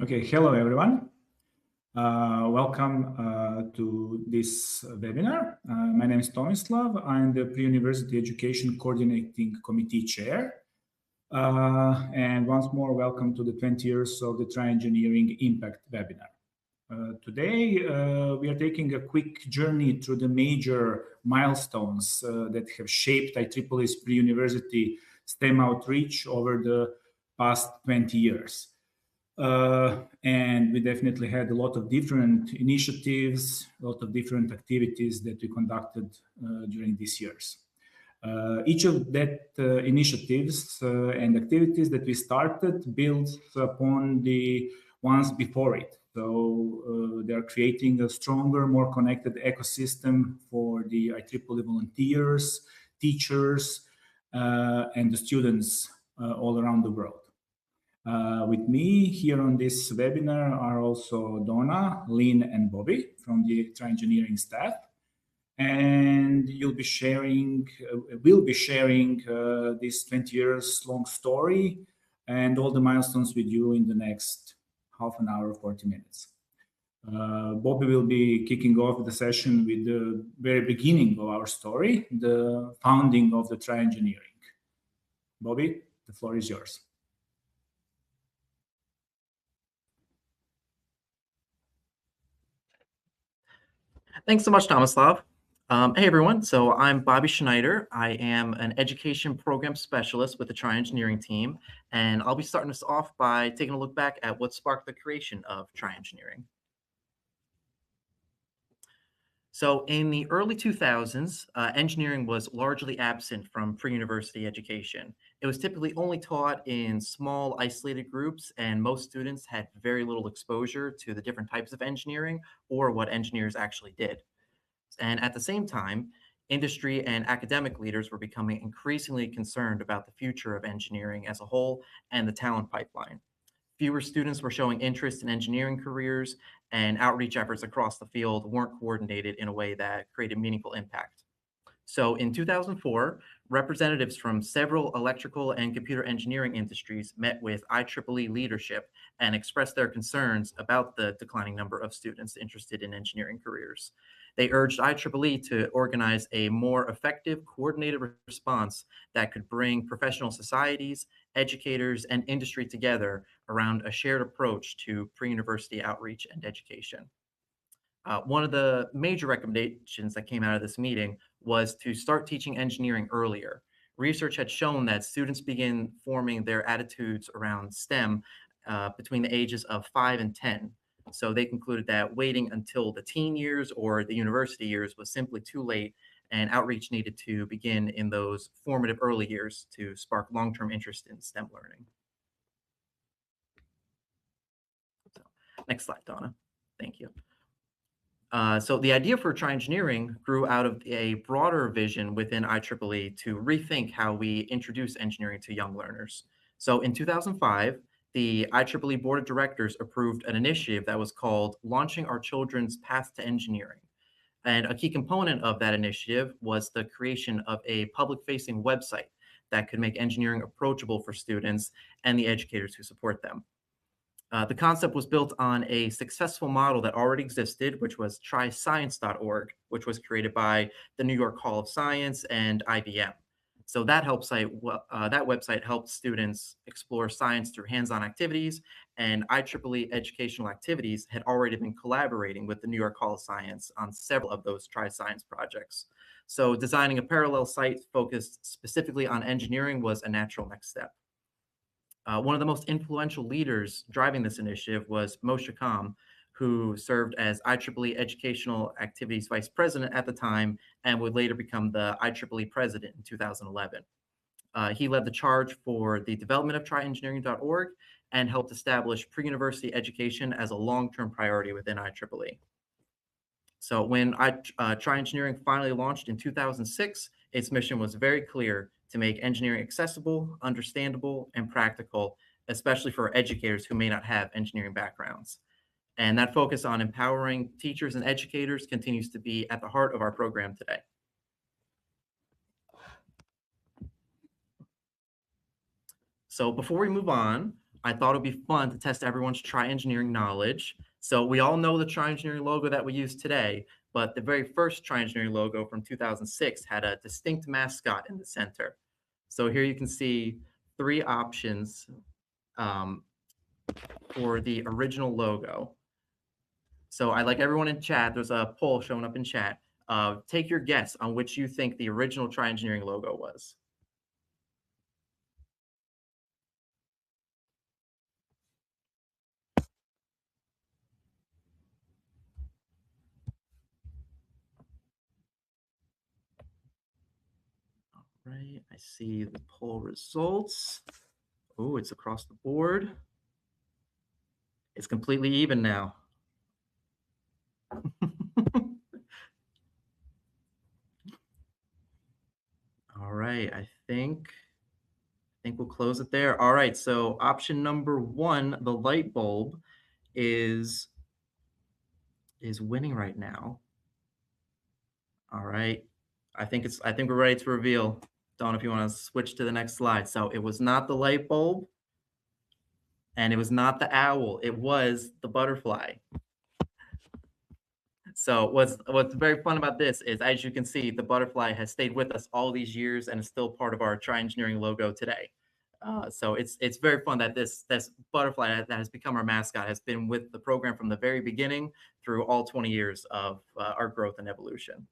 Okay, hello everyone. Welcome to this webinar. My name is Tomislav. I'm the Pre-University Education Coordinating Committee Chair. And once more, welcome to the 20 years of the TryEngineering Impact webinar. Today, we are taking a quick journey through the major milestones that have shaped IEEE's pre-university STEM outreach over the past 20 years. And we definitely had a lot of different initiatives, a lot of different activities that we conducted during these years. Each of that initiatives and activities that we started builds upon the ones before it. So they are creating a stronger, more connected ecosystem for the IEEE volunteers, teachers, and the students all around the world. With me here on this webinar are also Donna, Lynn, and Bobby from the TryEngineering staff. And we'll be sharing this 20 years long story and all the milestones with you in the next half an hour, 40 minutes. Bobby will be kicking off the session with the very beginning of our story, the founding of the TryEngineering. Bobby, the floor is yours. Thanks so much, Tomislav. Hey, everyone. So I'm Bobby Schneider. I am an education program specialist with the TryEngineering team, and I'll be starting us off by taking a look back at what sparked the creation of TryEngineering. So in the early 2000s, engineering was largely absent from pre-university education. It was typically only taught in small, isolated groups, and most students had very little exposure to the different types of engineering or what engineers actually did. And at the same time, industry and academic leaders were becoming increasingly concerned about the future of engineering as a whole and the talent pipeline. Fewer students were showing interest in engineering careers, and outreach efforts across the field weren't coordinated in a way that created meaningful impact. So in 2004, representatives from several electrical and computer engineering industries met with IEEE leadership and expressed their concerns about the declining number of students interested in engineering careers. They urged IEEE to organize a more effective, coordinated response that could bring professional societies, educators, and industry together around a shared approach to pre-university outreach and education. One of the major recommendations that came out of this meeting was to start teaching engineering earlier. Research had shown that students begin forming their attitudes around STEM between the ages of 5 and 10. So they concluded that waiting until the teen years or the university years was simply too late, and outreach needed to begin in those formative early years to spark long-term interest in STEM learning. So, next slide, Donna. Thank you. So the idea for TryEngineering grew out of a broader vision within IEEE to rethink how we introduce engineering to young learners. So in 2005, the IEEE Board of Directors approved an initiative that was called Launching Our Children's Path to Engineering. And a key component of that initiative was the creation of a public-facing website that could make engineering approachable for students and the educators who support them. The concept was built on a successful model that already existed, which was tryscience.org, which was created by the New York Hall of Science and IBM. So that website helped students explore science through hands-on activities, and IEEE educational activities had already been collaborating with the New York Hall of Science on several of those TryScience projects. So designing a parallel site focused specifically on engineering was a natural next step. One of the most influential leaders driving this initiative was Moshe Kam, who served as IEEE Educational Activities Vice President at the time and would later become the IEEE President in 2011. He led the charge for the development of TryEngineering.org and helped establish pre-university education as a long-term priority within IEEE. So when TryEngineering finally launched in 2006, its mission was very clear: to make engineering accessible, understandable, and practical, especially for educators who may not have engineering backgrounds. And that focus on empowering teachers and educators continues to be at the heart of our program today. So before we move on, I thought it'd be fun to test everyone's TryEngineering knowledge. So we all know the TryEngineering logo that we use today, but the very first TryEngineering logo from 2006 had a distinct mascot in the center. So here you can see 3 options for the original logo. So I'd like everyone in chat, there's a poll showing up in chat. Take your guess on which you think the original TryEngineering logo was. All right, I see the poll results. Oh, it's across the board. It's completely even now. All right, I think we'll close it there. All right, so option number 1, the light bulb, is winning right now. All right, I think we're ready to reveal. Dawn, if you want to switch to the next slide. So it was not the light bulb, and it was not the owl. It was the butterfly. So what's very fun about this is, as you can see, the butterfly has stayed with us all these years and is still part of our TryEngineering logo today. So it's very fun that this butterfly that has become our mascot has been with the program from the very beginning through all 20 years of our growth and evolution.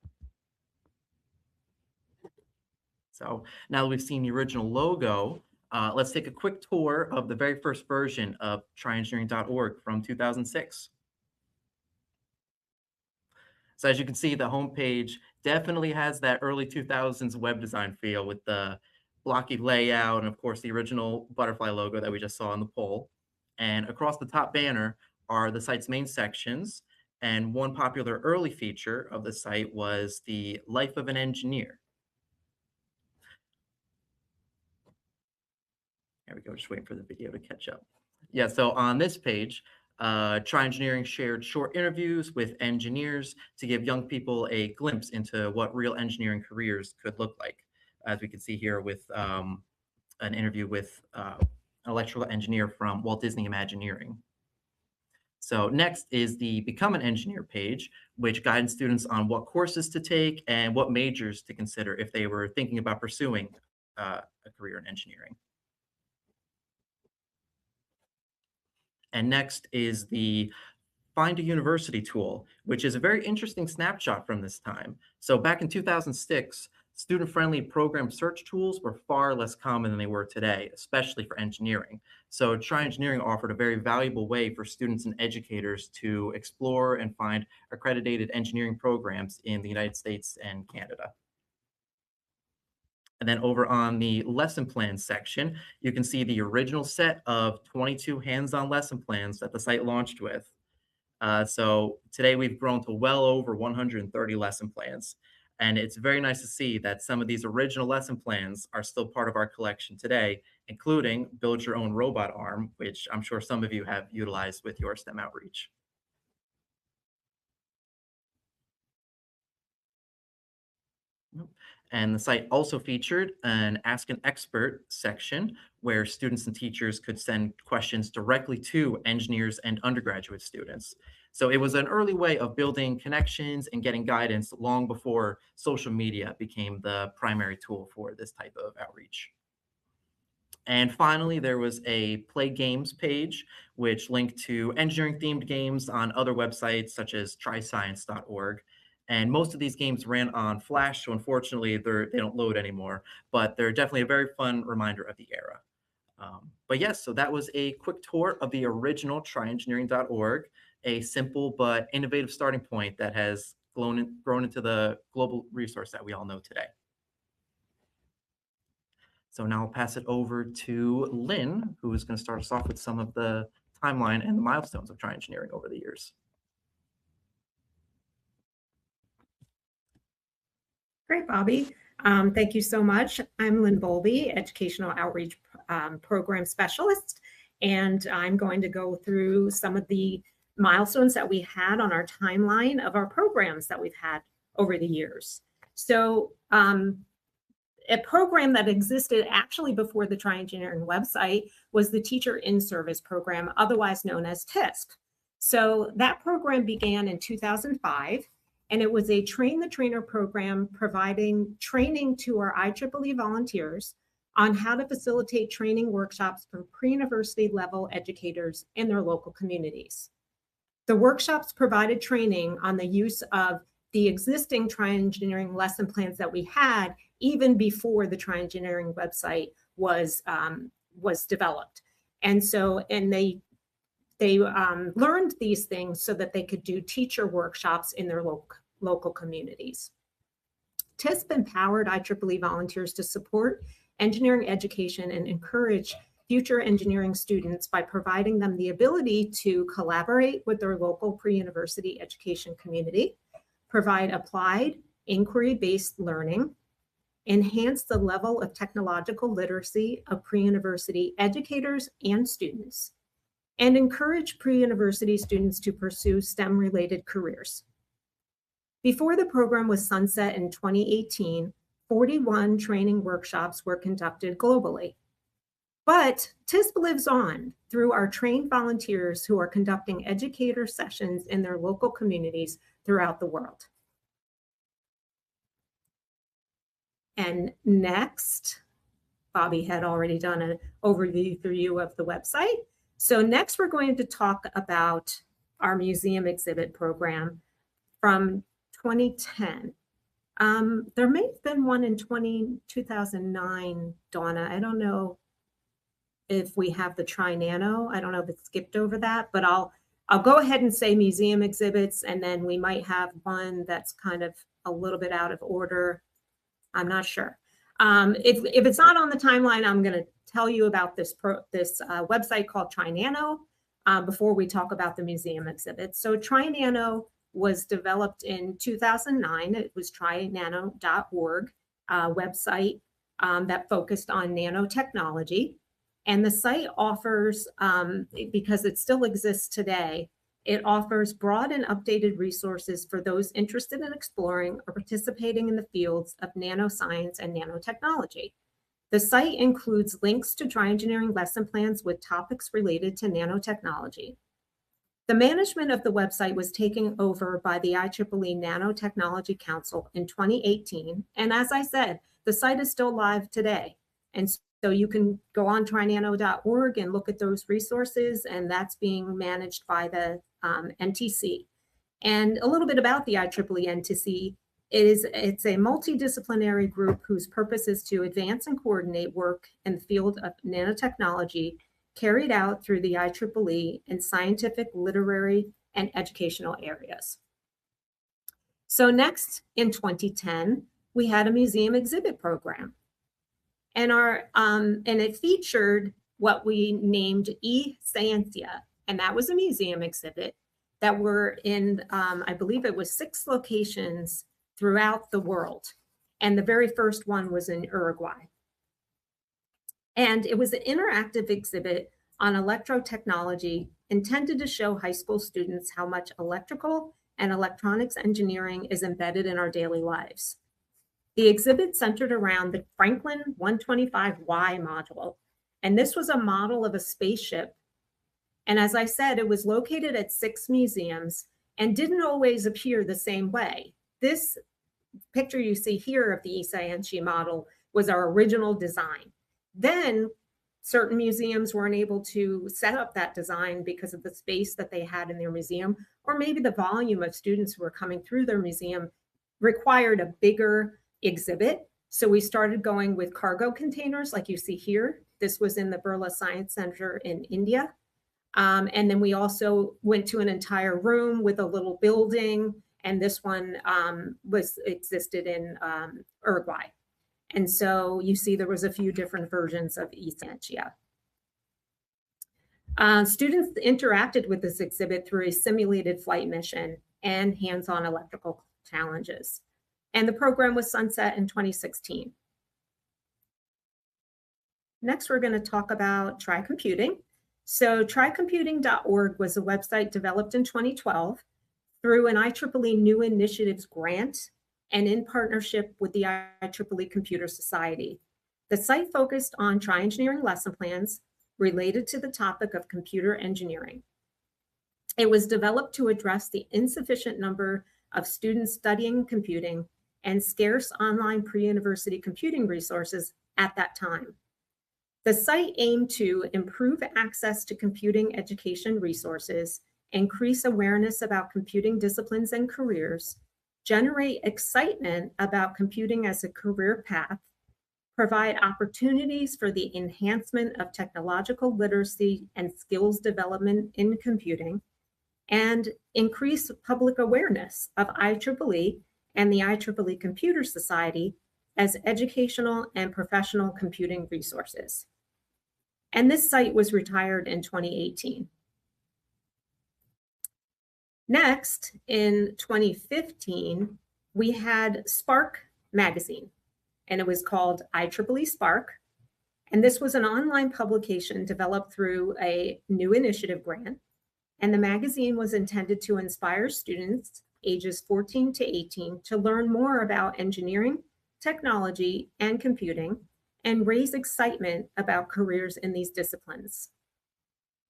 So now that we've seen the original logo, let's take a quick tour of the very first version of TryEngineering.org from 2006. So as you can see, the homepage definitely has that early 2000s web design feel with the blocky layout and, of course, the original butterfly logo that we just saw in the poll. And across the top banner are the site's main sections. And one popular early feature of the site was the Life of an Engineer. There we go, just waiting for the video to catch up. Yeah, so on this page, TryEngineering shared short interviews with engineers to give young people a glimpse into what real engineering careers could look like. As we can see here with an interview with an electrical engineer from Walt Disney Imagineering. So next is the Become an Engineer page, which guides students on what courses to take and what majors to consider if they were thinking about pursuing a career in engineering. And next is the Find a University tool, which is a very interesting snapshot from this time. So back in 2006, student-friendly program search tools were far less common than they were today, especially for engineering. So TryEngineering offered a very valuable way for students and educators to explore and find accredited engineering programs in the United States and Canada. And then over on the lesson plan section, you can see the original set of 22 hands-on lesson plans that the site launched with. So today we've grown to well over 130 lesson plans. And it's very nice to see that some of these original lesson plans are still part of our collection today, including Build Your Own Robot Arm, which I'm sure some of you have utilized with your STEM outreach. And the site also featured an Ask an Expert section where students and teachers could send questions directly to engineers and undergraduate students. So it was an early way of building connections and getting guidance long before social media became the primary tool for this type of outreach. And finally, there was a Play Games page, which linked to engineering-themed games on other websites such as tryscience.org. And most of these games ran on Flash, so unfortunately, they don't load anymore. But they're definitely a very fun reminder of the era. But yes, so that was a quick tour of the original TryEngineering.org, a simple but innovative starting point that has grown into the global resource that we all know today. So now I'll pass it over to Lynn, who is going to start us off with some of the timeline and the milestones of TryEngineering over the years. Great, Bobby. Thank you so much. I'm Lynn Bowlby, Educational Outreach Program Specialist, and I'm going to go through some of the milestones that we had on our timeline of our programs that we've had over the years. So a program that existed actually before the TryEngineering website was the Teacher in Service program, otherwise known as TISP. So that program began in 2005, and it was a train the trainer program providing training to our IEEE volunteers on how to facilitate training workshops for pre-university level educators in their local communities. The workshops provided training on the use of the existing TryEngineering lesson plans that we had even before the TryEngineering website was developed. And they learned these things so that they could do teacher workshops in their local communities. TISP empowered IEEE volunteers to support engineering education and encourage future engineering students by providing them the ability to collaborate with their local pre-university education community, provide applied inquiry-based learning, enhance the level of technological literacy of pre-university educators and students, and encourage pre-university students to pursue STEM-related careers. Before the program was sunset in 2018, 41 training workshops were conducted globally. But TISP lives on through our trained volunteers who are conducting educator sessions in their local communities throughout the world. And next, Bobby had already done an overview of the website. So next we're going to talk about our museum exhibit program from 2010. There may have been one in 2009, Donna. I don't know if we have the TryNano. I don't know if it skipped over that, but I'll go ahead and say museum exhibits, and then we might have one that's kind of a little bit out of order. I'm not sure. If it's not on the timeline, I'm going to tell you about this website called TryNano before we talk about the museum exhibits. So TryNano was developed in 2009. It was trynano.org website that focused on nanotechnology. And the site offers, because it still exists today, it offers broad and updated resources for those interested in exploring or participating in the fields of nanoscience and nanotechnology. The site includes links to TryEngineering lesson plans with topics related to nanotechnology. The management of the website was taken over by the IEEE Nanotechnology Council in 2018. And as I said, the site is still live today. And so you can go on trynano.org and look at those resources, and that's being managed by the NTC. And a little bit about the IEEE NTC is it's a multidisciplinary group whose purpose is to advance and coordinate work in the field of nanotechnology carried out through the IEEE in scientific, literary, and educational areas. So next, in 2010, we had a museum exhibit program. And it featured what we named eScientia, and that was a museum exhibit that were in, I believe it was 6 locations throughout the world. And the very first one was in Uruguay. And it was an interactive exhibit on electrotechnology intended to show high school students how much electrical and electronics engineering is embedded in our daily lives. The exhibit centered around the Franklin 125Y module, and this was a model of a spaceship. And as I said, it was located at 6 museums and didn't always appear the same way. This picture you see here of the eScientia model was our original design. Then certain museums weren't able to set up that design because of the space that they had in their museum, or maybe the volume of students who were coming through their museum required a bigger exhibit. So we started going with cargo containers like you see here. This was in the Birla Science Center in India. And then we also went to an entire room with a little building, and this one existed in Uruguay. And so you see there was a few different versions of eScientia. Students interacted with this exhibit through a simulated flight mission and hands-on electrical challenges. And the program was sunset in 2016. Next, we're going to talk about TryComputing. So trycomputing.org was a website developed in 2012 through an IEEE New Initiatives grant and in partnership with the IEEE Computer Society. The site focused on TryEngineering lesson plans related to the topic of computer engineering. It was developed to address the insufficient number of students studying computing and scarce online pre-university computing resources at that time. The site aimed to improve access to computing education resources, increase awareness about computing disciplines and careers, generate excitement about computing as a career path, provide opportunities for the enhancement of technological literacy and skills development in computing, and increase public awareness of IEEE and the IEEE Computer Society as educational and professional computing resources. And this site was retired in 2018. Next, in 2015, we had Spark magazine, and it was called IEEE Spark. And this was an online publication developed through a new initiative grant. And the magazine was intended to inspire students ages 14 to 18 to learn more about engineering, technology, and computing, and raise excitement about careers in these disciplines.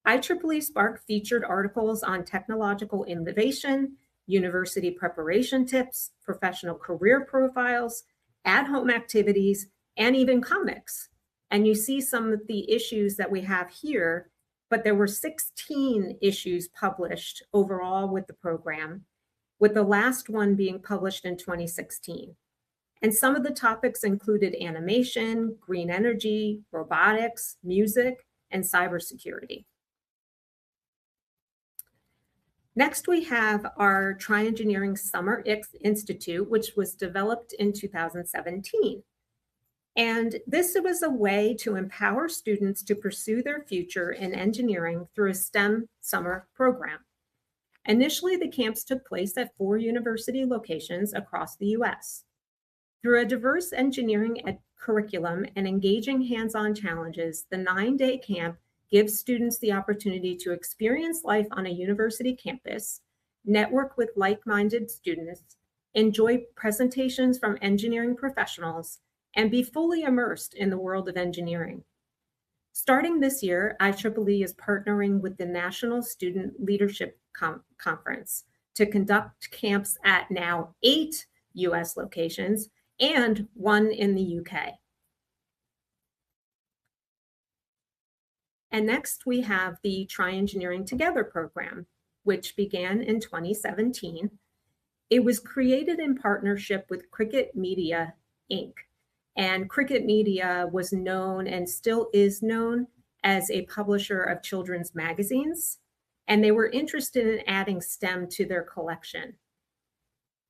IEEE Spark featured articles on technological innovation, university preparation tips, professional career profiles, at-home activities, and even comics. And you see some of the issues that we have here, but there were 16 issues published overall with the program, with the last one being published in 2016. And some of the topics included animation, green energy, robotics, music, and cybersecurity. Next, we have our TryEngineering Summer Institute, which was developed in 2017. And this was a way to empower students to pursue their future in engineering through a STEM summer program. Initially, the camps took place at 4 university locations across the US. Through a diverse engineering curriculum and engaging hands-on challenges, the 9-day camp gives students the opportunity to experience life on a university campus, network with like-minded students, enjoy presentations from engineering professionals, and be fully immersed in the world of engineering. Starting this year, IEEE is partnering with the National Student Leadership Conference to conduct camps at now 8 US locations and 1 in the UK. And next we have the TryEngineering Together program, which began in 2017. It was created in partnership with Cricket Media, Inc. And Cricket Media was known and still is known as a publisher of children's magazines, and they were interested in adding STEM to their collection.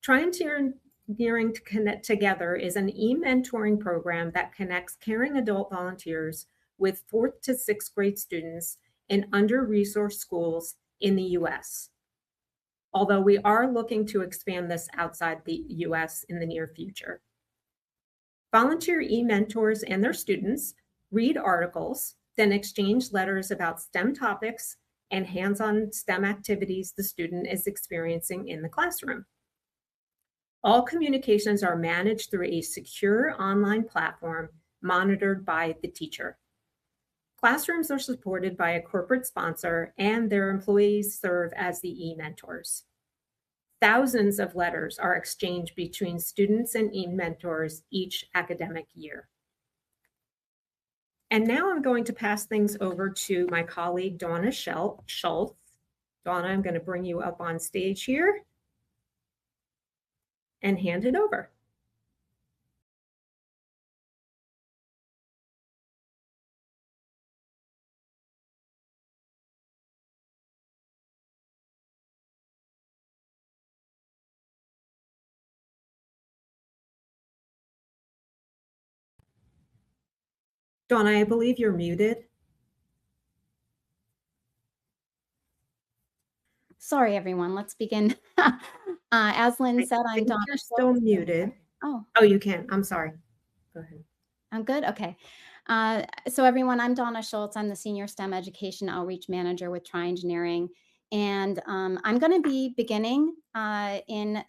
TryEngineering Together is an e-mentoring program that connects caring adult volunteers with 4th to 6th grade students in under-resourced schools in the US. Although we are looking to expand this outside the US in the near future. Volunteer e-mentors and their students read articles, then exchange letters about STEM topics and hands-on STEM activities the student is experiencing in the classroom. All communications are managed through a secure online platform monitored by the teacher. Classrooms are supported by a corporate sponsor, and their employees serve as the e-mentors. Thousands of letters are exchanged between students and e-mentors each academic year. And now I'm going to pass things over to my colleague, Donna Schultz. Donna, I'm going to bring you up on stage here and hand it over. Donna, I believe you're muted. Sorry, everyone. Let's begin. As Lynn said, I'm Donna. You're still muted. Oh, you can. I'm sorry. Go ahead. I'm good. Okay. So everyone, I'm Donna Schultz. I'm the Senior STEM Education Outreach Manager with TryEngineering. And I'm going to be beginning in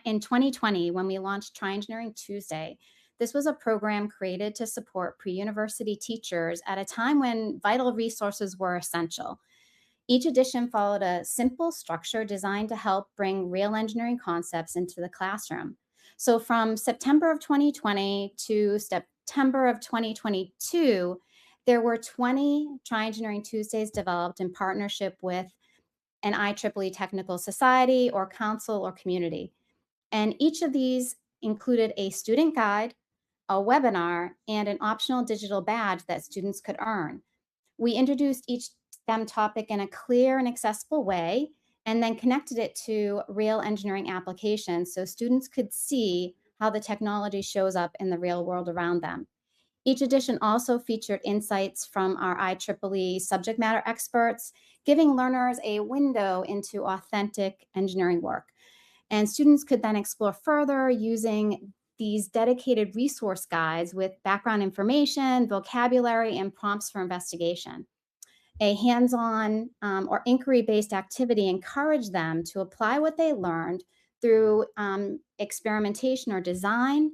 in 2020, when we launched TryEngineering Tuesday, this was a program created to support pre-university teachers at a time when vital resources were essential. Each edition followed a simple structure designed to help bring real engineering concepts into the classroom. So from September of 2020 to September of 2022, there were 20 TryEngineering Tuesdays developed in partnership with an IEEE technical society or council or community. And each of these included a student guide, a webinar, and an optional digital badge that students could earn. We introduced each STEM topic in a clear and accessible way, and then connected it to real engineering applications so students could see how the technology shows up in the real world around them. Each edition also featured insights from our IEEE subject matter experts, giving learners a window into authentic engineering work. And students could then explore further using these dedicated resource guides with background information, vocabulary, and prompts for investigation. A hands-on or inquiry-based activity encouraged them to apply what they learned through experimentation or design.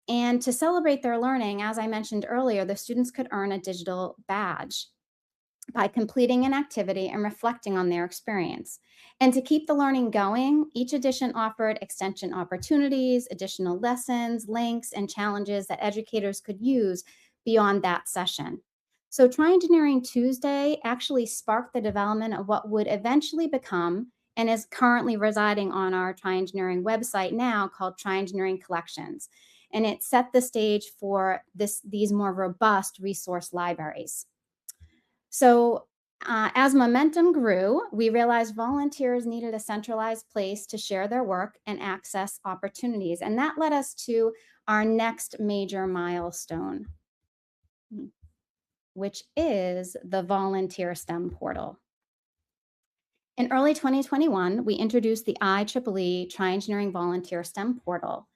And to celebrate their learning, as I mentioned earlier, the students could earn a digital badge by completing an activity and reflecting on their experience. And to keep the learning going, each edition offered extension opportunities, additional lessons, links, and challenges that educators could use beyond that session. So TryEngineering Tuesday actually sparked the development of what would eventually become and is currently residing on our TryEngineering website now, called TryEngineering Collections. And it set the stage for these more robust resource libraries. So as momentum grew, we realized volunteers needed a centralized place to share their work and access opportunities. And that led us to our next major milestone, which is the Volunteer STEM portal. In early 2021, we introduced the IEEE TryEngineering Volunteer STEM portal.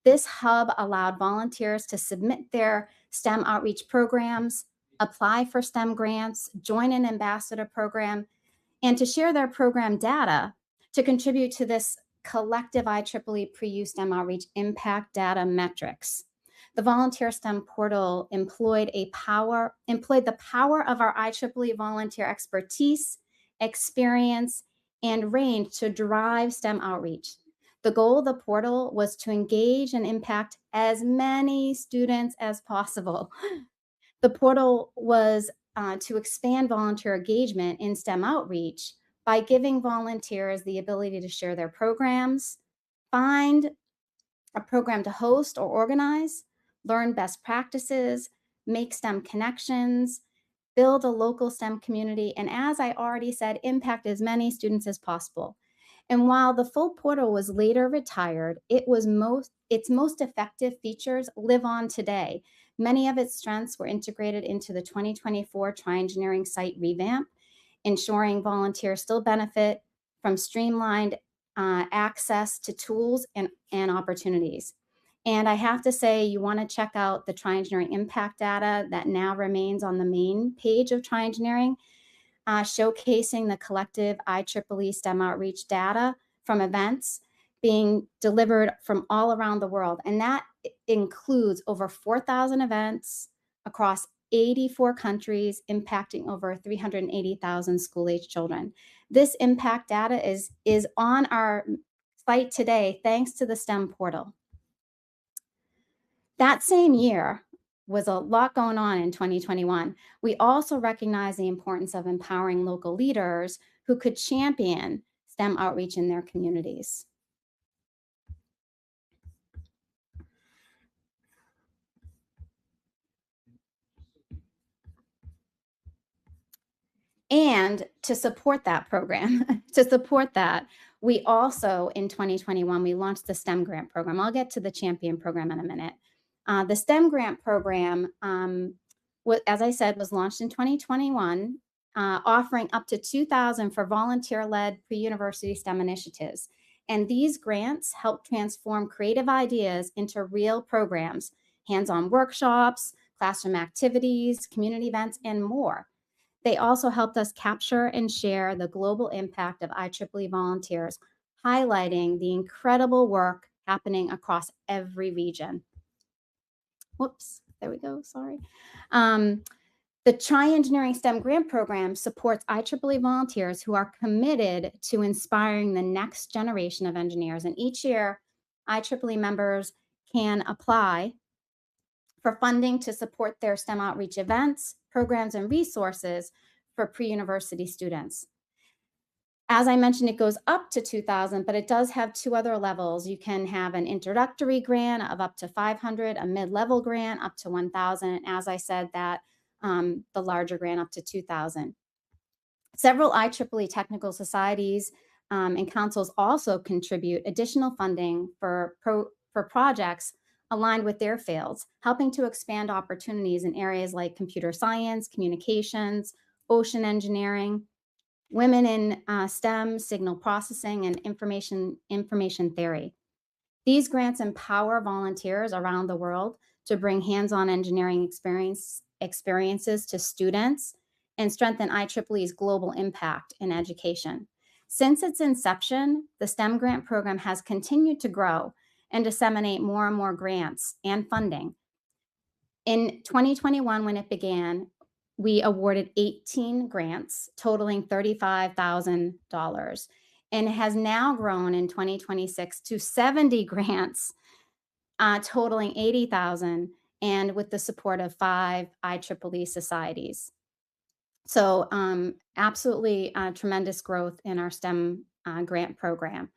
This hub allowed volunteers to submit their STEM outreach programs, apply for STEM grants, join an ambassador program, and to share their program data to contribute to this collective IEEE pre-U STEM outreach impact data metrics. The Volunteer STEM portal employed the power of our IEEE volunteer expertise, experience, and range to drive STEM outreach. The goal of the portal was to engage and impact as many students as possible. The portal was to expand volunteer engagement in STEM outreach by giving volunteers the ability to share their programs, find a program to host or organize, learn best practices, make STEM connections, build a local STEM community, and as I already said, impact as many students as possible. And while the full portal was later retired, its most effective features live on today. Many of its strengths were integrated into the 2024 TryEngineering site revamp, ensuring volunteers still benefit from streamlined access to tools and opportunities. And I have to say, you want to check out the TryEngineering impact data that now remains on the main page of TryEngineering, showcasing the collective IEEE STEM outreach data from events being delivered from all around the world. And that includes over 4,000 events across 84 countries, impacting over 380,000 school-age children. This impact data is on our site today, thanks to the STEM portal. That same year was a lot going on in 2021. We also recognize the importance of empowering local leaders who could champion STEM outreach in their communities. And to support that program, we also, in 2021, we launched the STEM grant program. I'll get to the champion program in a minute. The STEM grant program, as I said, was launched in 2021, offering up to $2,000 for volunteer-led pre-university STEM initiatives. And these grants help transform creative ideas into real programs, hands-on workshops, classroom activities, community events, and more. They also helped us capture and share the global impact of IEEE volunteers, highlighting the incredible work happening across every region. Whoops, there we go, sorry. The TryEngineering STEM grant program supports IEEE volunteers who are committed to inspiring the next generation of engineers. And each year, IEEE members can apply for funding to support their STEM outreach events, programs, and resources for pre-university students. As I mentioned, it goes up to $2,000, but it does have two other levels. You can have an introductory grant of up to $500, a mid-level grant up to $1,000, and as I said, that the larger grant up to $2,000. Several IEEE technical societies and councils also contribute additional funding for projects aligned with their fields, helping to expand opportunities in areas like computer science, communications, ocean engineering, women in STEM, signal processing, and information theory. These grants empower volunteers around the world to bring hands-on engineering experiences to students and strengthen IEEE's global impact in education. Since its inception, the STEM grant program has continued to grow and disseminate more and more grants and funding. In 2021, when it began, we awarded 18 grants totaling $35,000, and it has now grown in 2026 to 70 grants totaling $80,000, and with the support of 5 IEEE societies. So absolutely tremendous growth in our STEM grant program.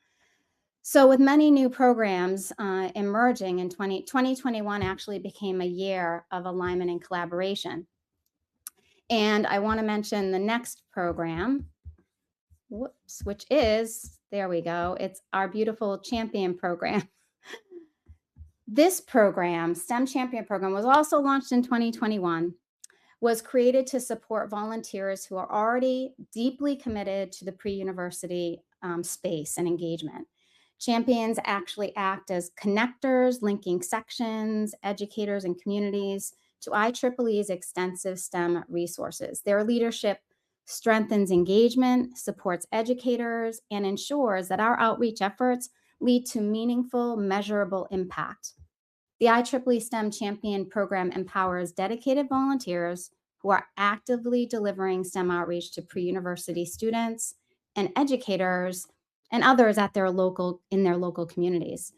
So with many new programs emerging in 2021 actually became a year of alignment and collaboration. And I want to mention the next program, whoops, which is, there we go, it's our beautiful Champion program. This program, STEM Champion program, was also launched in 2021, was created to support volunteers who are already deeply committed to the pre-university space and engagement. Champions actually act as connectors, linking sections, educators, and communities to IEEE's extensive STEM resources. Their leadership strengthens engagement, supports educators, and ensures that our outreach efforts lead to meaningful, measurable impact. The IEEE STEM Champion program empowers dedicated volunteers who are actively delivering STEM outreach to pre-university students and educators and others at in their local communities.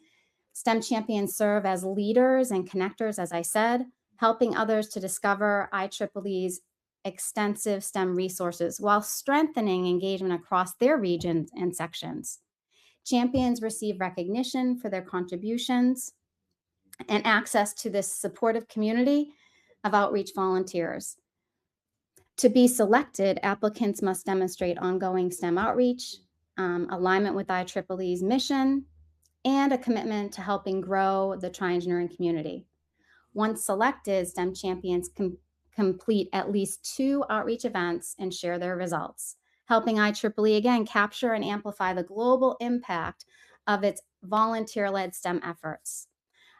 STEM champions serve as leaders and connectors, as I said, helping others to discover IEEE's extensive STEM resources while strengthening engagement across their regions and sections. Champions receive recognition for their contributions and access to this supportive community of outreach volunteers. To be selected, applicants must demonstrate ongoing STEM outreach, alignment with IEEE's mission, and a commitment to helping grow the TryEngineering community. Once selected, STEM champions can complete at least 2 outreach events and share their results, helping IEEE again capture and amplify the global impact of its volunteer-led STEM efforts.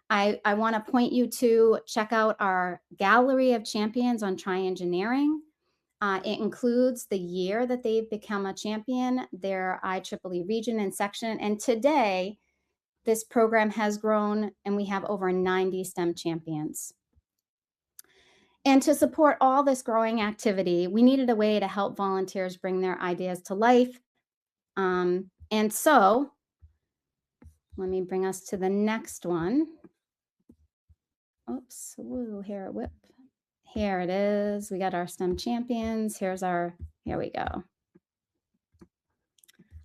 I want to point you to check out our gallery of champions on TryEngineering. It includes the year that they've become a champion, their IEEE region and section, and today, this program has grown and we have over 90 STEM champions. And to support all this growing activity, we needed a way to help volunteers bring their ideas to life. And so, let me bring us to the next one. Oops, woo, here, whip. Here it is. We got our STEM champions. Here we go.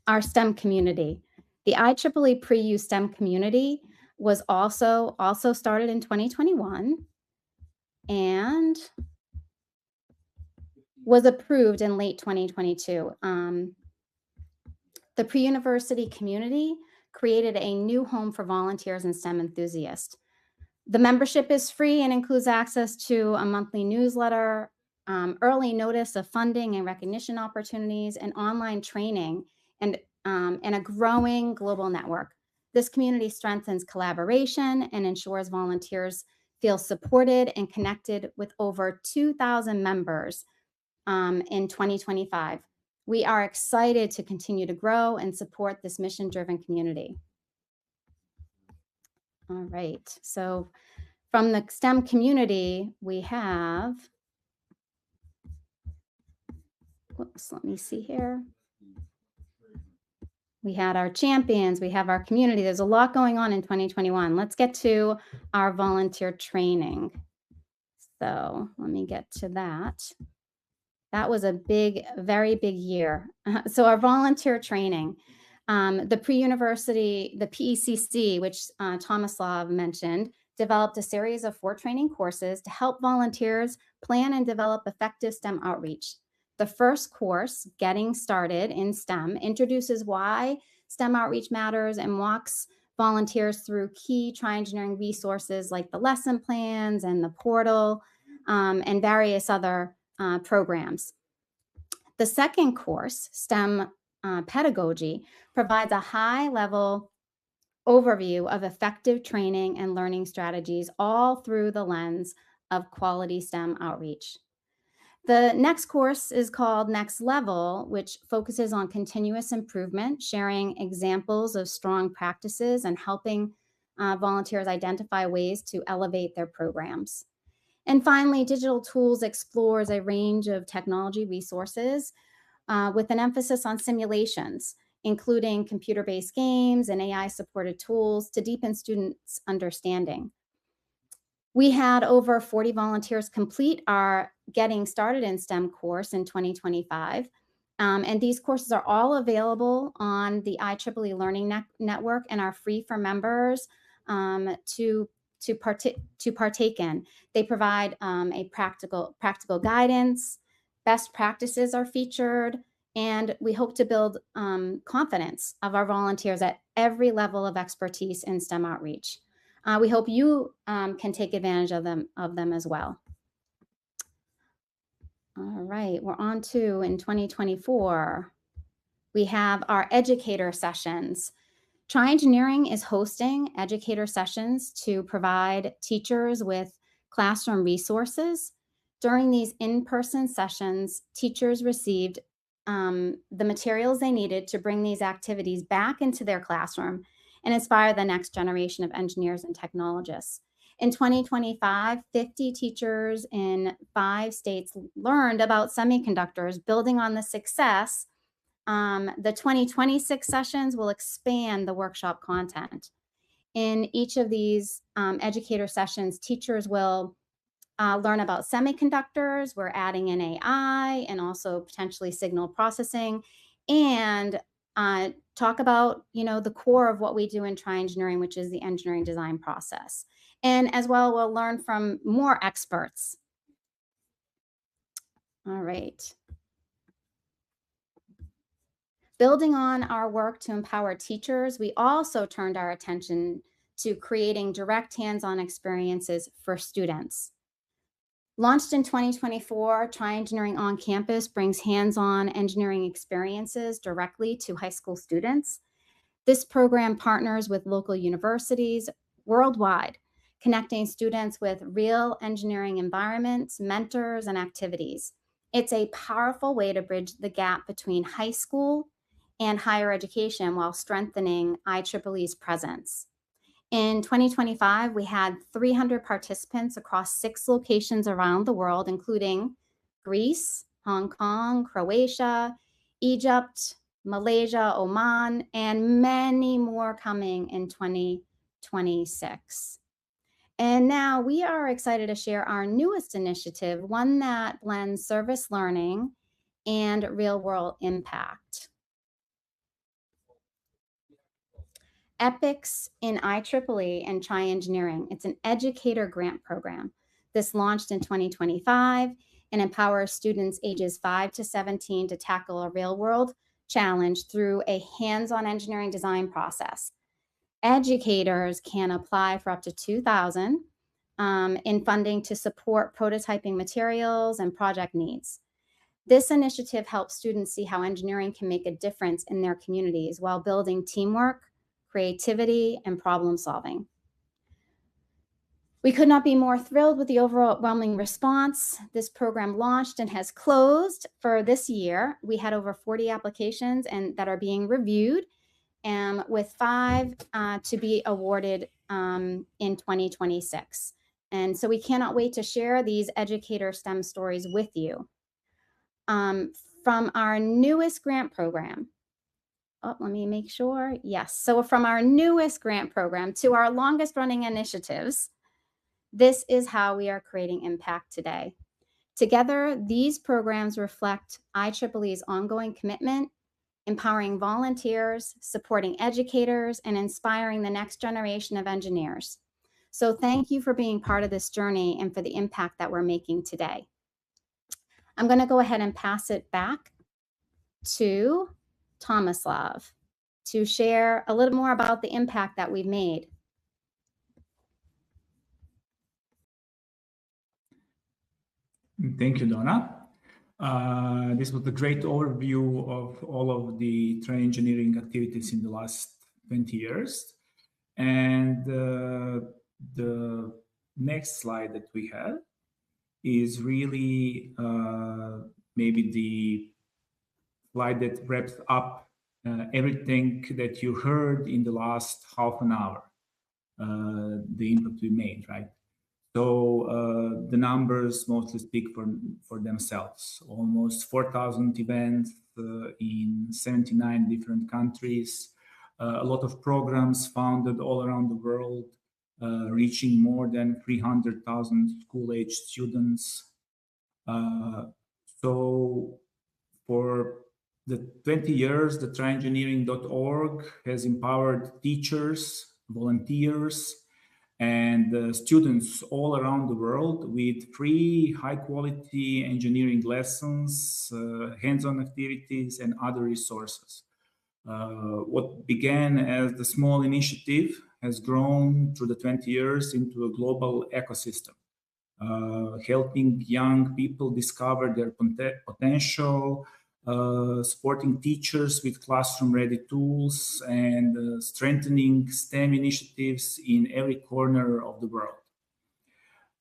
Our STEM community. The IEEE Pre-U STEM community was also started in 2021 and was approved in late 2022. The pre-university community created a new home for volunteers and STEM enthusiasts. The membership is free and includes access to a monthly newsletter, early notice of funding and recognition opportunities, and online training, and a growing global network. This community strengthens collaboration and ensures volunteers feel supported and connected with over 2,000 members in 2025. We are excited to continue to grow and support this mission-driven community. All right, so from the STEM community, we have, whoops, let me see here. We had our champions, we have our community. There's a lot going on in 2021. Let's get to our volunteer training. So let me get to that. That was a very big year. So our volunteer training, the pre-university, the PECC, which Tomislav mentioned, developed a series of 4 training courses to help volunteers plan and develop effective STEM outreach. The first course, Getting Started in STEM, introduces why STEM outreach matters and walks volunteers through key TryEngineering resources like the lesson plans and the portal and various other programs. The second course, STEM Pedagogy, provides a high-level overview of effective training and learning strategies, all through the lens of quality STEM outreach. The next course is called Next Level, which focuses on continuous improvement, sharing examples of strong practices and helping volunteers identify ways to elevate their programs. And finally, Digital Tools explores a range of technology resources with an emphasis on simulations, including computer-based games and AI-supported tools to deepen students' understanding. We had over 40 volunteers complete our Getting Started in STEM course in 2025. And these courses are all available on the IEEE Learning Network and are free for members to partake in. They provide a practical guidance, best practices are featured, and we hope to build confidence of our volunteers at every level of expertise in STEM outreach. We hope you can take advantage of them as well. All right, we're on to, in 2024, we have our educator sessions. TryEngineering is hosting educator sessions to provide teachers with classroom resources. During these in-person sessions, teachers received the materials they needed to bring these activities back into their classroom and inspire the next generation of engineers and technologists. In 2025, 50 teachers in 5 states learned about semiconductors. Building on the success, the 2026 sessions will expand the workshop content. In each of these educator sessions, teachers will learn about semiconductors. We're adding in AI and also potentially signal processing, and talk about, the core of what we do in TryEngineering, which is the engineering design process. And as well, we'll learn from more experts. All right. Building on our work to empower teachers, we also turned our attention to creating direct hands-on experiences for students. Launched in 2024, TryEngineering on Campus brings hands-on engineering experiences directly to high school students. This program partners with local universities worldwide, connecting students with real engineering environments, mentors, and activities. It's a powerful way to bridge the gap between high school and higher education while strengthening IEEE's presence. In 2025, we had 300 participants across 6 locations around the world, including Greece, Hong Kong, Croatia, Egypt, Malaysia, Oman, and many more coming in 2026. And now we are excited to share our newest initiative, one that blends service learning and real-world impact. EPICS in IEEE and TryEngineering. It's an educator grant program. This launched in 2025 and empowers students ages 5 to 17 to tackle a real-world challenge through a hands-on engineering design process. Educators can apply for up to $2,000 in funding to support prototyping materials and project needs. This initiative helps students see how engineering can make a difference in their communities while building teamwork, creativity, and problem solving. We could not be more thrilled with the overwhelming response. This program launched and has closed for this year. We had over 40 applications and that are being reviewed, with 5 to be awarded in 2026. And so we cannot wait to share these educator STEM stories with you. From our newest grant program, let me make sure. Yes. So from our newest grant program to our longest running initiatives, this is how we are creating impact today. Together, these programs reflect IEEE's ongoing commitment, empowering volunteers, supporting educators, and inspiring the next generation of engineers. So thank you for being part of this journey and for the impact that we're making today. I'm going to go ahead and pass it back to Tomislav to share a little more about the impact that we've made. Thank you, Donna. This was a great overview of all of the TryEngineering activities in the last 20 years. And the next slide that we have is really maybe the slide that wraps up everything that you heard in the last half an hour, the input we made, right? So the numbers mostly speak for themselves. Almost 4,000 events in 79 different countries, a lot of programs founded all around the world, reaching more than 300,000 school-age students. So for the 20 years, the TryEngineering.org has empowered teachers, volunteers, and students all around the world with free, high-quality engineering lessons, hands-on activities, and other resources. What began as the small initiative has grown through the 20 years into a global ecosystem, helping young people discover their potential, supporting teachers with classroom-ready tools, and strengthening STEM initiatives in every corner of the world.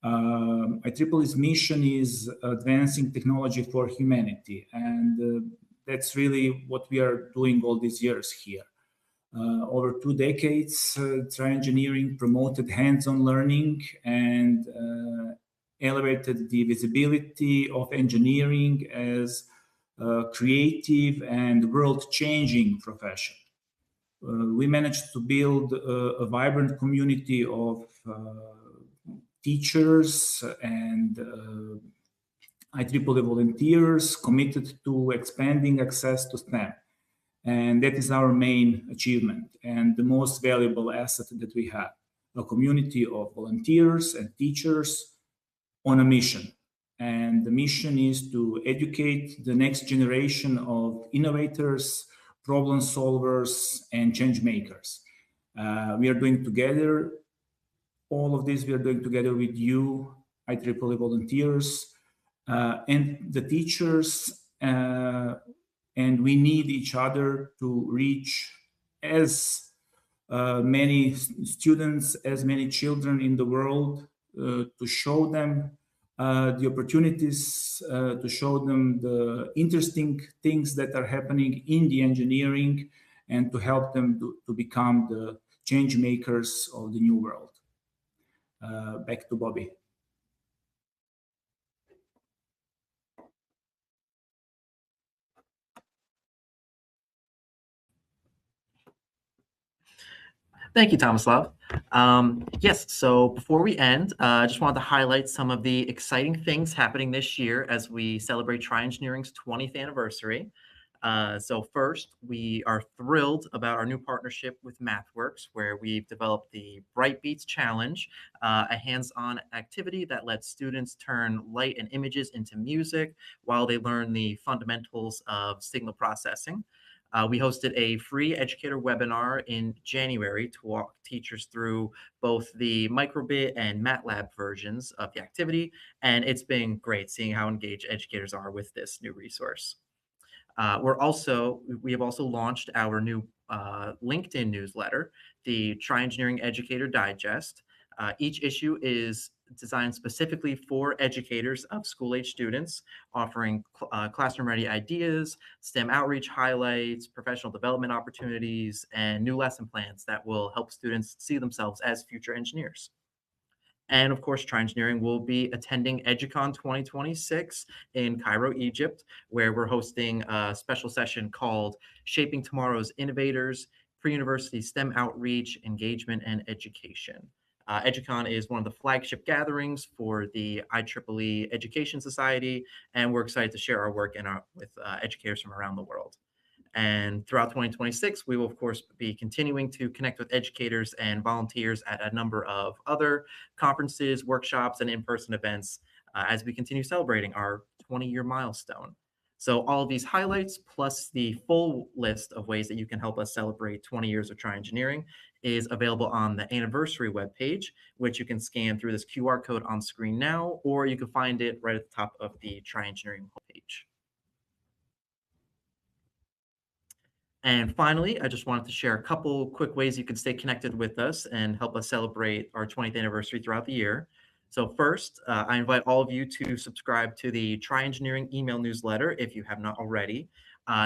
IEEE's mission is advancing technology for humanity, and that's really what we are doing all these years here. Over 2 decades, TryEngineering promoted hands-on learning and elevated the visibility of engineering as a creative and world-changing profession. We managed to build a vibrant community of teachers and IEEE volunteers committed to expanding access to STEM. And that is our main achievement and the most valuable asset that we have, a community of volunteers and teachers on a mission. And the mission is to educate the next generation of innovators, problem solvers, and change makers. We are doing together, all of this we are doing together with you, IEEE volunteers, and the teachers, and we need each other to reach as many students, as many children in the world, to show them the opportunities, to show them the interesting things that are happening in the engineering, and to help them to become the change makers of the new world. Back to Bobby. Thank you, Tomislav. Yes, so before we end, I just wanted to highlight some of the exciting things happening this year as we celebrate TryEngineering's 20th anniversary. So first, we are thrilled about our new partnership with MathWorks, where we've developed the Bright Beats Challenge, a hands-on activity that lets students turn light and images into music while they learn the fundamentals of signal processing. We hosted a free educator webinar in January to walk teachers through both the Microbit and MATLAB versions of the activity, and it's been great seeing how engaged educators are with this new resource. We have also launched our new LinkedIn newsletter, the TryEngineering Educator Digest. Each issue is designed specifically for educators of school-age students, offering classroom-ready ideas, STEM outreach highlights, professional development opportunities, and new lesson plans that will help students see themselves as future engineers. And of course, TryEngineering will be attending EduCon 2026 in Cairo, Egypt, where we're hosting a special session called Shaping Tomorrow's Innovators, Pre-University STEM Outreach, Engagement, and Education. EduCon is one of the flagship gatherings for the IEEE Education Society, and we're excited to share our work with educators from around the world. And throughout 2026, we will, of course, be continuing to connect with educators and volunteers at a number of other conferences, workshops, and in-person events as we continue celebrating our 20-year milestone. So all of these highlights, plus the full list of ways that you can help us celebrate 20 years of TryEngineering, is available on the anniversary webpage, which you can scan through this QR code on screen now, or you can find it right at the top of the TryEngineering homepage. And finally, I just wanted to share a couple quick ways you can stay connected with us and help us celebrate our 20th anniversary throughout the year. So first, I invite all of you to subscribe to the TryEngineering email newsletter if you have not already.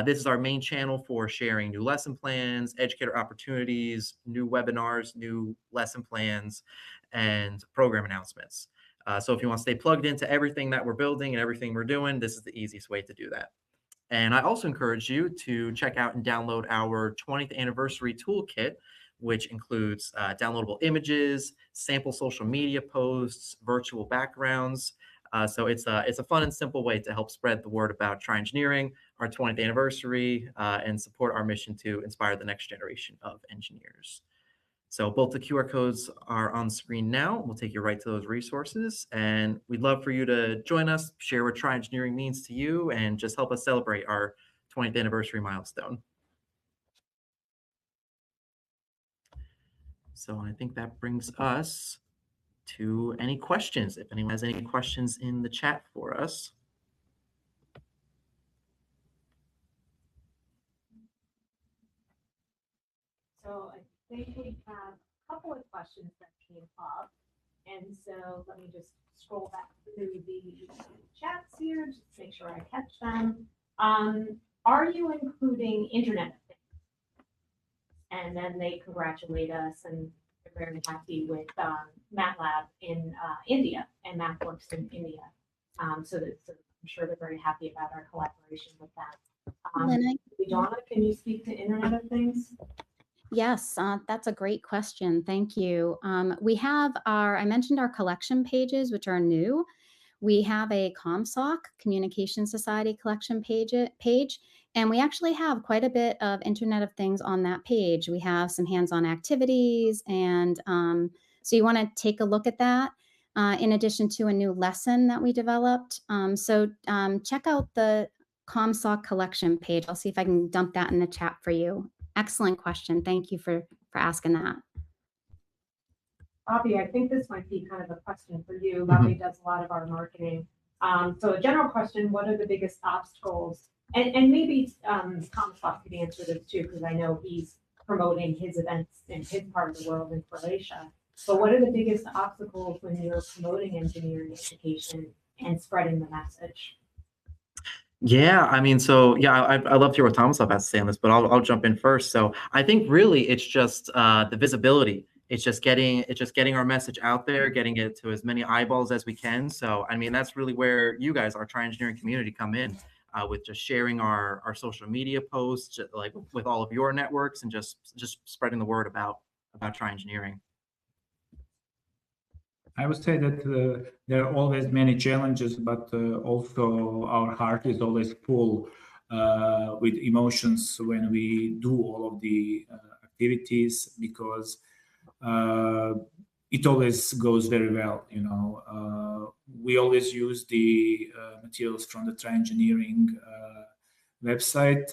This is our main channel for sharing new lesson plans, educator opportunities, new webinars, new lesson plans, and program announcements. So if you want to stay plugged into everything that we're building and everything we're doing, this is the easiest way to do that. And I also encourage you to check out and download our 20th anniversary toolkit, which includes downloadable images, sample social media posts, virtual backgrounds. So it's a fun and simple way to help spread the word about TryEngineering, our 20th anniversary, and support our mission to inspire the next generation of engineers. So both the QR codes are on screen now. We'll take you right to those resources. And we'd love for you to join us, share what TryEngineering means to you, and just help us celebrate our 20th anniversary milestone. So I think that brings us to any questions. If anyone has any questions in the chat for us. So I think we have a couple of questions that came up. And so let me just scroll back through the chats here, just to make sure I catch them. Are you including Internet of Things? And then they congratulate us and they're very happy with MATLAB in India and MathWorks in India. So I'm sure they're very happy about our collaboration with that. Donna, can you speak to Internet of Things? Yes, that's a great question. Thank you. We have I mentioned our collection pages, which are new. We have a ComSoc, Communication Society collection page, and we actually have quite a bit of Internet of Things on that page. We have some hands-on activities, and so you want to take a look at that, in addition to a new lesson that we developed. So check out the ComSoc collection page. I'll see if I can dump that in the chat for you. Excellent question. Thank you for asking that. Bobby, I think this might be kind of a question for you. Bobby does a lot of our marketing. So a general question, what are the biggest obstacles? And maybe ComSoc could answer this too, because I know he's promoting his events in his part of the world in Croatia. But what are the biggest obstacles when you're promoting engineering education and spreading the message? Yeah, I mean, so yeah, I love to hear what Tomislav has to say on this, but I'll jump in first. So I think really it's just the visibility. It's just getting our message out there, getting it to as many eyeballs as we can. So I mean, that's really where you guys, our TryEngineering community, come in with just sharing our social media posts, like with all of your networks, and just spreading the word about TryEngineering. I would say that there are always many challenges, but also our heart is always full with emotions when we do all of the activities, because it always goes very well. You know, we always use the materials from the TryEngineering website.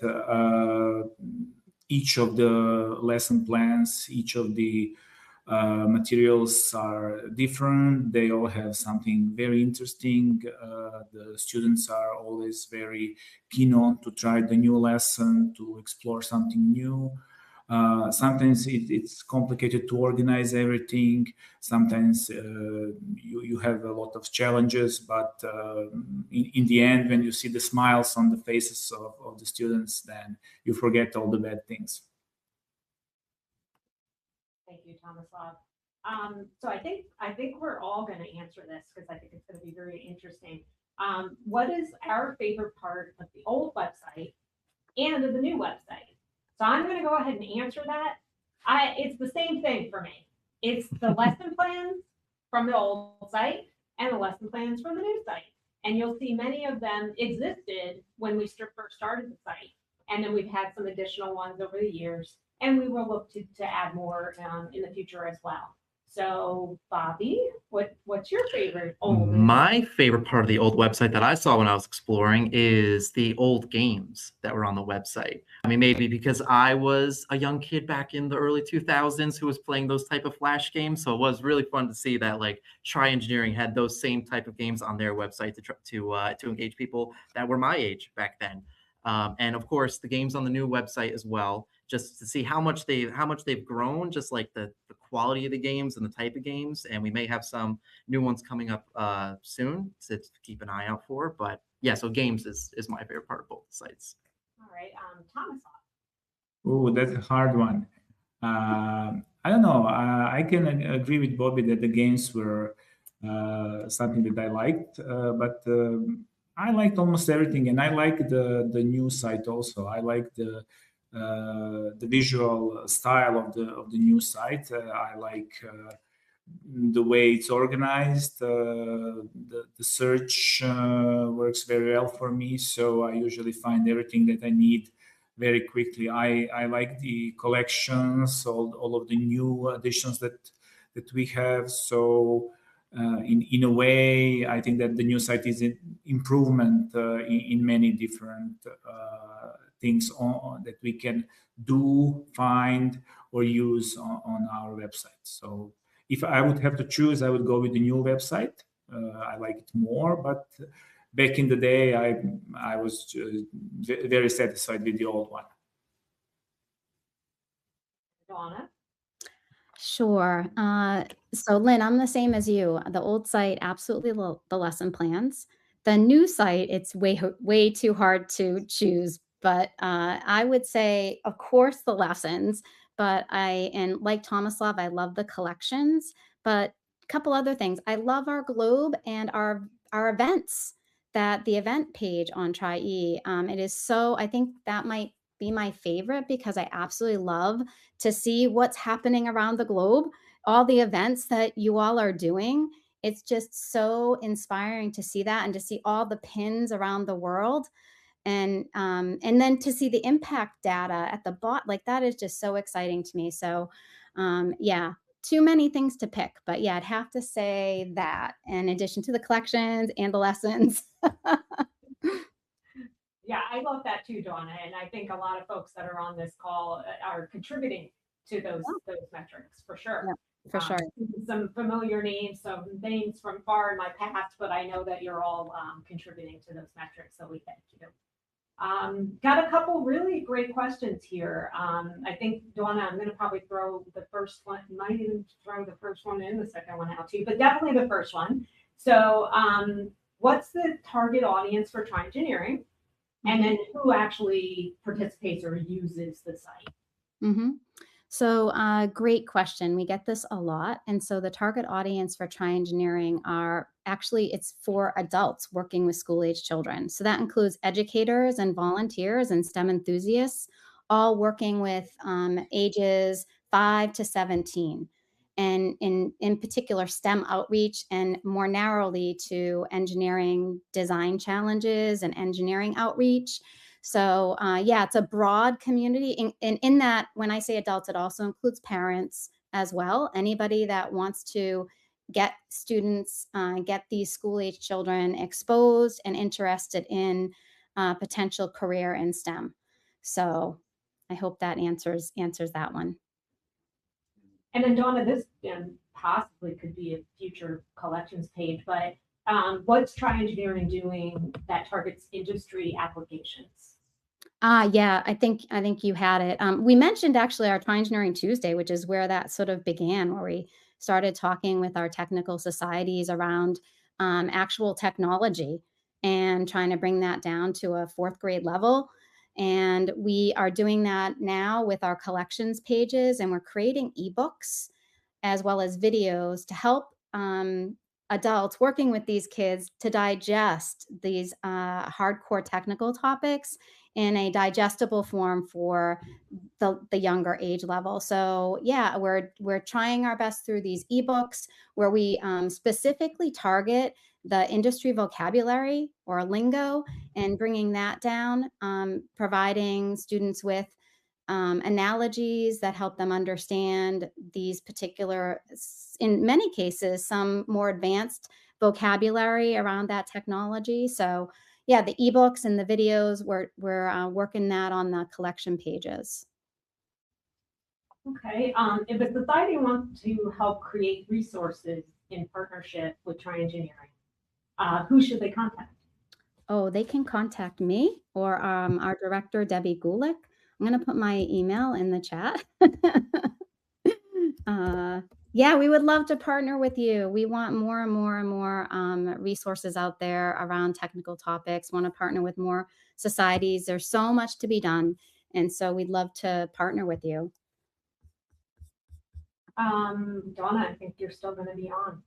Each of the lesson plans, each of the materials are different. They all have something very interesting. The students are always very keen on to try the new lesson, to explore something new. Sometimes it's complicated to organize everything. Sometimes you have a lot of challenges, but in the end, when you see the smiles on the faces of the students, then you forget all the bad things. Thank you, Tomislav. So I think we're all going to answer this because I think it's going to be very interesting. What is our favorite part of the old website and of the new website? So I'm going to go ahead and answer that. It's the same thing for me. It's the lesson plans from the old site and the lesson plans from the new site. And you'll see many of them existed when we first started the site. And then we've had some additional ones over the years. And we will look to add more in the future as well. So, Bobby, what's your favorite old? My favorite part of the old website that I saw when I was exploring is the old games that were on the website. I mean, maybe because I was a young kid back in the early 2000s who was playing those type of Flash games. So it was really fun to see that like TryEngineering had those same type of games on their website to engage people that were my age back then. And of course, the games on the new website as well, just to see how much they've grown, just like the quality of the games and the type of games. And we may have some new ones coming up soon to keep an eye out for. But yeah, so games is my favorite part of both sites. All right, Tomislav. Oh, that's a hard one. I don't know. I can agree with Bobby that the games were something that I liked, but I liked almost everything, and I like the new site also. I like the visual style of the new site. I like the way it's organized. The search works very well for me, so I usually find everything that I need very quickly. I like the collections, all of the new additions that we have. So in a way, I think that the new site is an improvement in many different things that we can do, find, or use on our website. So if I would have to choose, I would go with the new website. I like it more, but back in the day, I was very satisfied with the old one. Donna? Sure. So Lynn, I'm the same as you. The old site, absolutely the lesson plans. The new site, it's way too hard to choose. But I would say, of course, the lessons. But and like Tomislav, I love the collections. But a couple other things. I love our globe and our events. The event page on TryE. It is so. I think that might be my favorite because I absolutely love to see what's happening around the globe, all the events that you all are doing. It's just so inspiring to see that and to see all the pins around the world. And then to see the impact data at the bot, like that is just so exciting to me. So yeah, too many things to pick, but yeah, I'd have to say that in addition to the collections and the lessons. Yeah, I love that too, Donna. And I think a lot of folks that are on this call are contributing to those metrics for sure. Yeah, for sure. Some familiar names, some names from far in my past, but I know that you're all contributing to those metrics. So we thank you. Got a couple really great questions here. I think, Donna, I'm going to probably throw the first one, might even throw the first one in, the second one out too, but definitely the first one. So what's the target audience for TryEngineering? And then who actually participates or uses the site? Mm-hmm. So great question. We get this a lot. And so the target audience for TryEngineering it's for adults working with school-age children. So that includes educators and volunteers and STEM enthusiasts, all working with ages 5 to 17. And in particular, STEM outreach, and more narrowly to engineering design challenges and engineering outreach. So yeah, it's a broad community. And in that, when I say adults, it also includes parents as well. Anybody that wants to get students, get these school-age children exposed and interested in potential career in STEM. So I hope that answers that one. And then Donna, this possibly could be a future collections page, but what's TryEngineering doing that targets industry applications? Yeah, I think you had it. We mentioned actually our TryEngineering Tuesday, which is where that sort of began, where we started talking with our technical societies around actual technology and trying to bring that down to a 4th grade level. And we are doing that now with our collections pages, and we're creating ebooks as well as videos to help adults working with these kids to digest these hardcore technical topics in a digestible form for the younger age level. So yeah, we're trying our best through these ebooks where we specifically target the industry vocabulary or lingo and bringing that down, providing students with analogies that help them understand these particular, in many cases, some more advanced vocabulary around that technology. So yeah, the ebooks and the videos, we're working that on the collection pages. Okay, if a society wants to help create resources in partnership with TryEngineering, who should they contact? Oh, they can contact me or our director, Debbie Gulick. I'm going to put my email in the chat. Yeah, we would love to partner with you. We want more and more and more resources out there around technical topics, want to partner with more societies. There's so much to be done. And so we'd love to partner with you. Donna, I think you're still going to be on.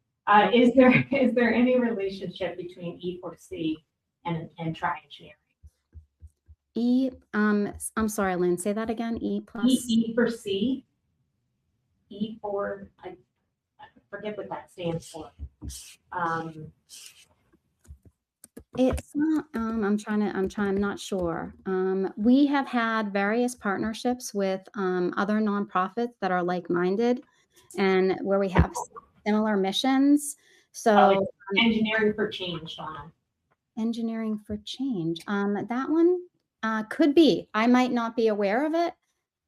Is there any relationship between E4C and TryEngineering? I'm sorry, Lynn, say that again. E plus? E for C. E4, I forget what that stands for. It's not, I'm not sure. We have had various partnerships with other nonprofits that are like-minded and where we have similar missions. So Engineering for Change, Donna. Engineering for Change. That one could be. I might not be aware of it.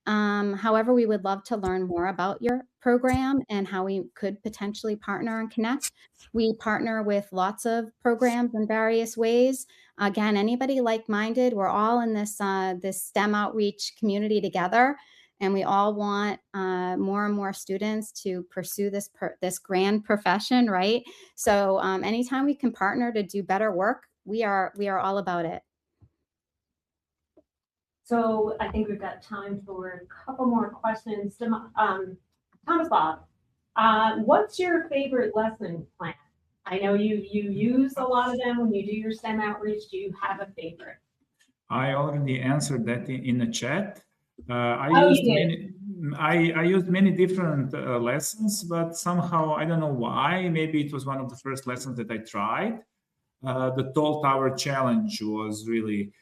However, we would love to learn more about your program and how we could potentially partner and connect. We partner with lots of programs in various ways. Again, anybody like-minded, we're all in this this STEM outreach community together, and we all want more and more students to pursue this grand profession, right? So anytime we can partner to do better work, we are all about it. So I think we've got time for a couple more questions. Thomas Bob, what's your favorite lesson plan? I know you use a lot of them when you do your STEM outreach. Do you have a favorite? I already answered that in the chat. I used many different lessons, but somehow, I don't know why, maybe it was one of the first lessons that I tried. The Tall Tower Challenge was really,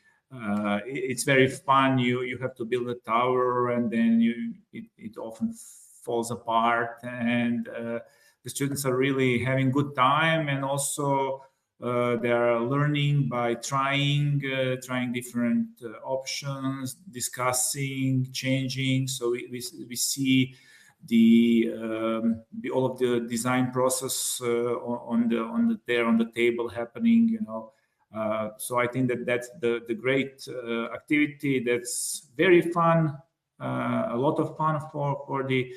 it's very fun. You have to build a tower, and then it often falls apart, and the students are really having good time, and also they are learning by trying different options, discussing, changing. So we see the all of the design process on the table happening, you know. So I think that's the great activity that's very fun, a lot of fun for the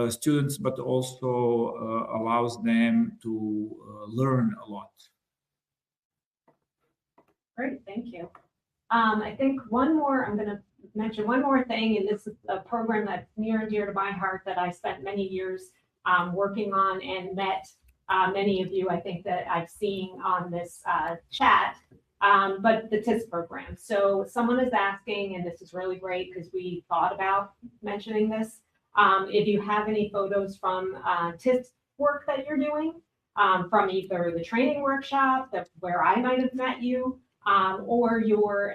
students, but also allows them to learn a lot. Great, thank you. I think I'm going to mention one more thing, and this is a program that's near and dear to my heart that I spent many years working on and met many of you, I think, that I've seen on this chat, but the TIS program. So someone is asking, and this is really great because we thought about mentioning this, if you have any photos from TIS work that you're doing, from either the training workshop where I might have met you, or your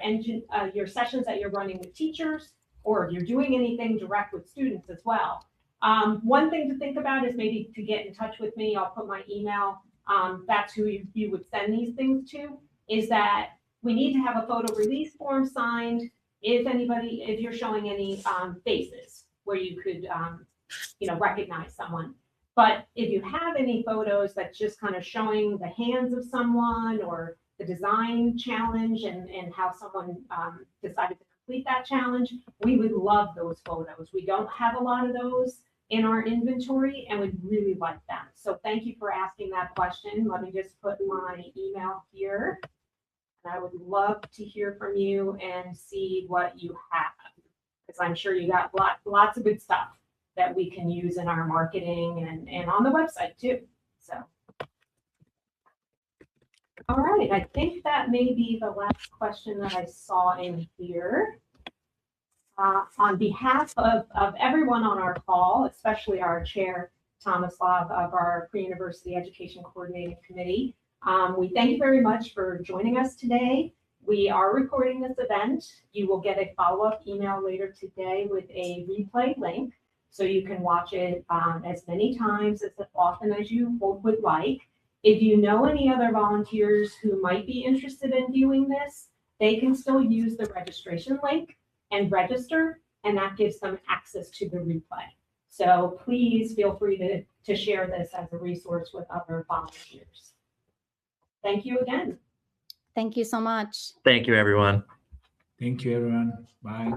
sessions that you're running with teachers, or if you're doing anything direct with students as well. One thing to think about is maybe to get in touch with me. I'll put my email. That's who you would send these things to, is that we need to have a photo release form signed if you're showing any faces where you could recognize someone. But if you have any photos that's just kind of showing the hands of someone or the design challenge and how someone decided to complete that challenge. We would love those photos. We don't have a lot of those in our inventory and we'd really like them. So thank you for asking that question. Let me just put my email here. And I would love to hear from you and see what you have, because I'm sure you got lots of good stuff that we can use in our marketing and on the website too. So, all right, I think that may be the last question that I saw in here. On behalf of everyone on our call, especially our chair, Tomislav, of our Pre-University Education Coordinating Committee, we thank you very much for joining us today. We are recording this event. You will get a follow-up email later today with a replay link, so you can watch it as many times, as often as you would like. If you know any other volunteers who might be interested in viewing this, they can still use the registration link and register, and that gives them access to the replay. So please feel free to share this as a resource with other volunteers. Thank you again. Thank you so much. Thank you, everyone. Thank you, everyone. Bye.